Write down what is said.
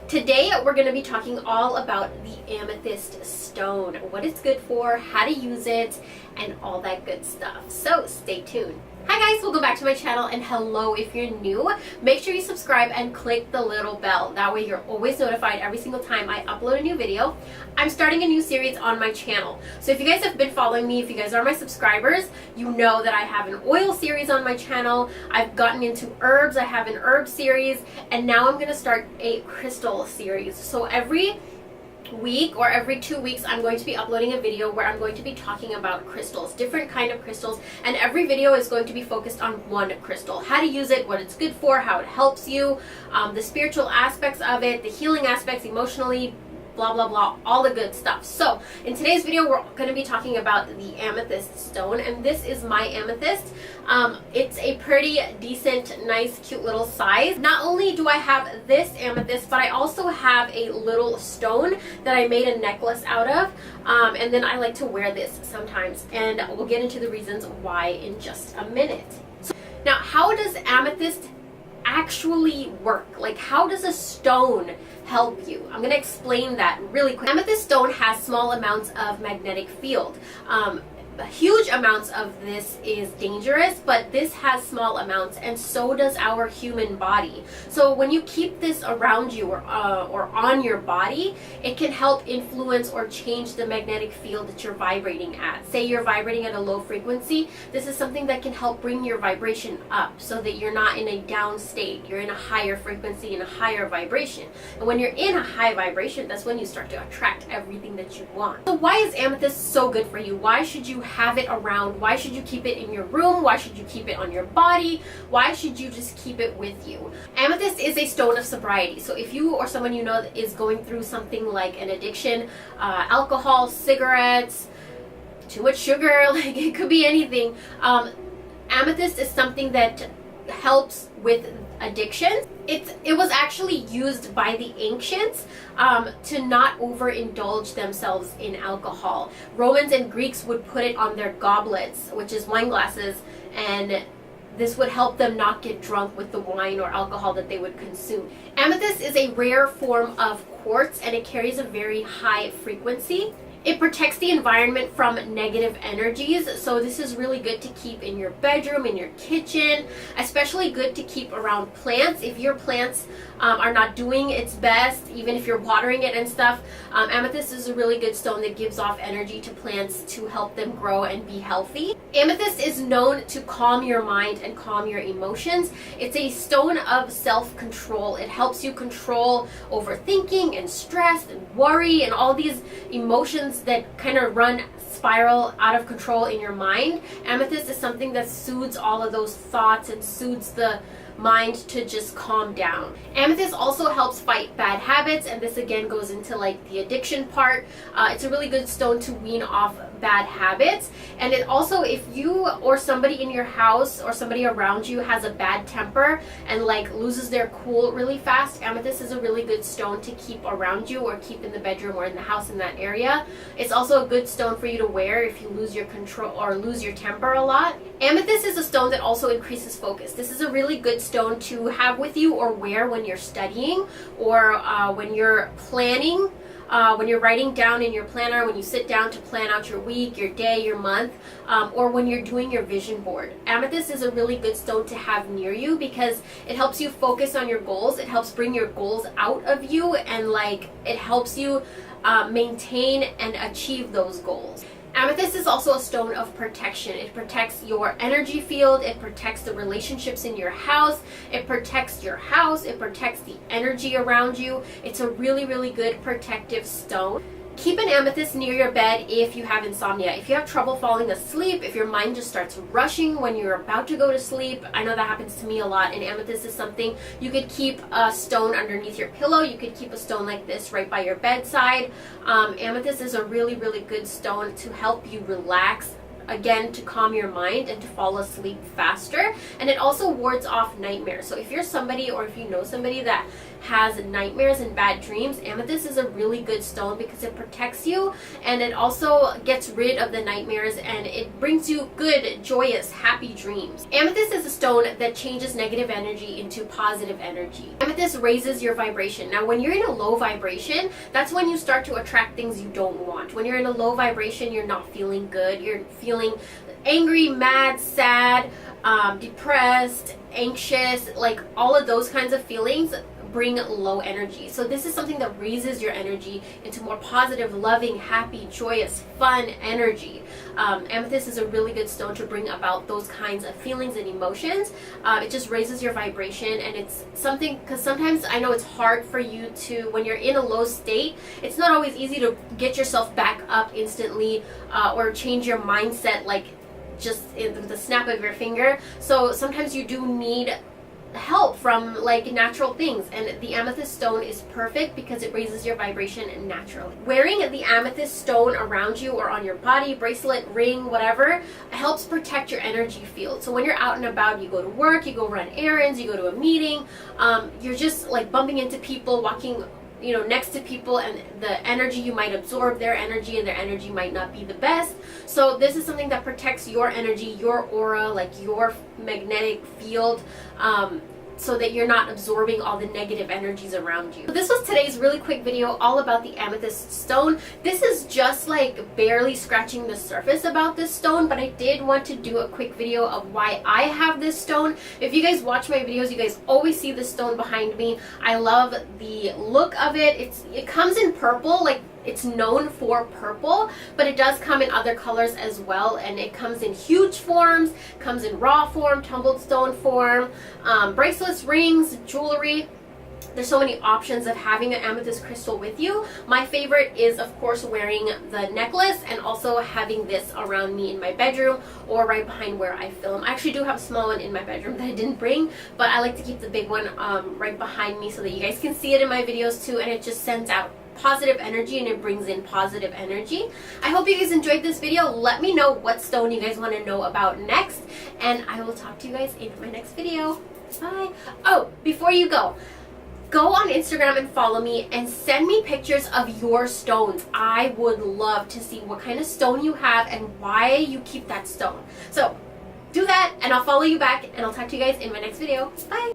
Today we're going to be talking all about the Amethyst Stone, what it's good for, how to use it, and all that good stuff. So stay tuned. Hi guys, welcome back to my channel, and hello if you're new. Make sure you subscribe and click the little bell. That way you're always notified every single time I upload a new video. I'm starting a new series on my channel. So if you guys have been following me, if you guys are my subscribers, you know that I have an oil series on my channel. I've gotten into herbs, I have an herb series, and now I'm going to start a crystal series. So every week or every 2 weeks I'm going to be uploading a video where I'm going to be talking about crystals, different kind of crystals, and every video is going to be focused on one crystal, how to use it, what it's good for, how it helps you, the spiritual aspects of it, the healing aspects emotionally, blah blah blah, all the good stuff. So in today's video we're going to be talking about the amethyst stone, and this is my amethyst. It's a pretty decent, nice, cute little size. Not only do I have this amethyst, but I also have a little stone that I made a necklace out of, and then I like to wear this sometimes, and we'll get into the reasons why in just a minute. So, now, how does amethyst actually work? Like, how does a stone help you? I'm going to explain that really quick. Amethyst stone has small amounts of magnetic field. Huge amounts of this is dangerous, but this has small amounts, and so does our human body. So when you keep this around you or on your body, it can help influence or change the magnetic field that you're vibrating at. Say you're vibrating at a low frequency, this is something that can help bring your vibration up so that you're not in a down state. You're in a higher frequency and a higher vibration. And when you're in a high vibration, that's when you start to attract everything that you want. So why is amethyst so good for you? Why should you have it around? Why should you keep it in your room? Why should you keep it on your body? Why should you just keep it with you? Amethyst is a stone of sobriety. So if you or someone you know is going through something like an addiction, alcohol, cigarettes, too much sugar, like it could be anything, amethyst is something that helps with addiction. It was actually used by the ancients to not overindulge themselves in alcohol. Romans and Greeks would put it on their goblets, which is wine glasses, and this would help them not get drunk with the wine or alcohol that they would consume. Amethyst is a rare form of quartz, and it carries a very high frequency. It protects the environment from negative energies, so this is really good to keep in your bedroom, in your kitchen, especially good to keep around plants. If your plants are not doing its best, even if you're watering it and stuff, amethyst is a really good stone that gives off energy to plants to help them grow and be healthy. Amethyst is known to calm your mind and calm your emotions. It's a stone of self-control. It helps you control overthinking and stress and worry and all these emotions that kind of spiral out of control in your mind. Amethyst is something that soothes all of those thoughts and soothes the mind to just calm down. Amethyst also helps fight bad habits, and this again goes into like the addiction part. It's a really good stone to wean off bad habits. And it also, if you or somebody in your house or somebody around you has a bad temper and like loses their cool really fast, amethyst is a really good stone to keep around you or keep in the bedroom or in the house in that area. It's also a good stone for you to wear if you lose your control or lose your temper a lot. Amethyst is a stone that also increases focus. This is a really good stone to have with you or wear when you're studying or when you're planning. When you're writing down in your planner, when you sit down to plan out your week, your day, your month, or when you're doing your vision board. Amethyst is a really good stone to have near you because it helps you focus on your goals. It helps bring your goals out of you, and like it helps you maintain and achieve those goals. Amethyst is also a stone of protection. It protects your energy field, it protects the relationships in your house, it protects your house, it protects the energy around you. It's a really, really good protective stone. Keep an amethyst near your bed if you have insomnia. If you have trouble falling asleep, if your mind just starts rushing when you're about to go to sleep, I know that happens to me a lot, and amethyst is something you could keep a stone underneath your pillow. You could keep a stone like this right by your bedside. Amethyst is a really, really good stone to help you relax again, to calm your mind and to fall asleep faster. And it also wards off nightmares. So if you're somebody, or if you know somebody that has nightmares and bad dreams, amethyst is a really good stone because it protects you, and it also gets rid of the nightmares, and it brings you good, joyous, happy dreams. Amethyst is a stone that changes negative energy into positive energy. Amethyst raises your vibration. Now, when you're in a low vibration, that's when you start to attract things you don't want. When you're in a low vibration, you're not feeling good. You're feeling angry, mad, sad, depressed, anxious, like all of those kinds of feelings bring low energy. So this is something that raises your energy into more positive, loving, happy, joyous, fun energy. Amethyst is a really good stone to bring about those kinds of feelings and emotions. It just raises your vibration, and it's something, because sometimes I know it's hard for you to, when you're in a low state, it's not always easy to get yourself back up instantly, or change your mindset like just in the snap of your finger. So sometimes you do need help from like natural things, and the amethyst stone is perfect because it raises your vibration naturally. Wearing the amethyst stone around you or on your body, bracelet, ring, whatever, helps protect your energy field. So when you're out and about, you go to work, you go run errands, you go to a meeting, you're just like bumping into people, walking next to people, and the energy, you might absorb their energy, and their energy might not be the best. So this is something that protects your energy, your aura, like your magnetic field, so that you're not absorbing all the negative energies around you. So this was today's really quick video all about the amethyst stone. This is just like barely scratching the surface about this stone, but I did want to do a quick video of why I have this stone. If you guys watch my videos, you guys always see this stone behind me. I love the look of it. It comes in purple, like it's known for purple, but it does come in other colors as well, and it comes in huge forms, comes in raw form, tumbled stone form, bracelets, rings, jewelry. There's so many options of having an amethyst crystal with you. My favorite is, of course, wearing the necklace and also having this around me in my bedroom or right behind where I film. I actually do have a small one in my bedroom that I didn't bring, but I like to keep the big one right behind me so that you guys can see it in my videos too, and it just sends out positive energy, and it brings in positive energy. I hope you guys enjoyed this video. Let me know what stone you guys want to know about next, and I will talk to you guys in my next video. Bye. Oh, before you go on Instagram and follow me and send me pictures of your stones. I would love to see what kind of stone you have and why you keep that stone. So do that, and I'll follow you back, and I'll talk to you guys in my next video. Bye.